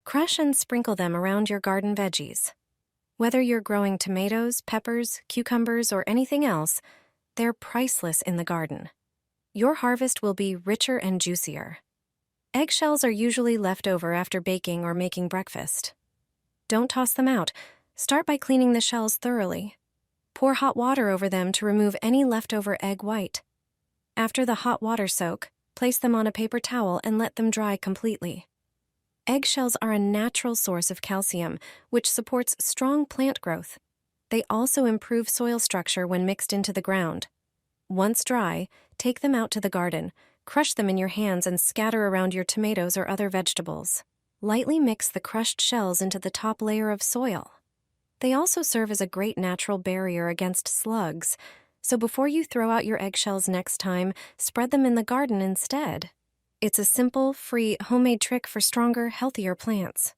Crush and sprinkle them around your garden veggies. Whether you're growing tomatoes, peppers, cucumbers, or anything else, they're priceless in the garden. Your harvest will be richer and juicier. Eggshells are usually left over after baking or making breakfast. Don't toss them out. Start by cleaning the shells thoroughly. Pour hot water over them to remove any leftover egg white. After the hot water soak, place them on a paper towel and let them dry completely. Eggshells are a natural source of calcium, which supports strong plant growth. They also improve soil structure when mixed into the ground. Once dry, take them out to the garden, crush them in your hands and scatter around your tomatoes or other vegetables. Lightly mix the crushed shells into the top layer of soil. They also serve as a great natural barrier against slugs, so before you throw out your eggshells next time, spread them in the garden instead. It's a simple, free, homemade trick for stronger, healthier plants.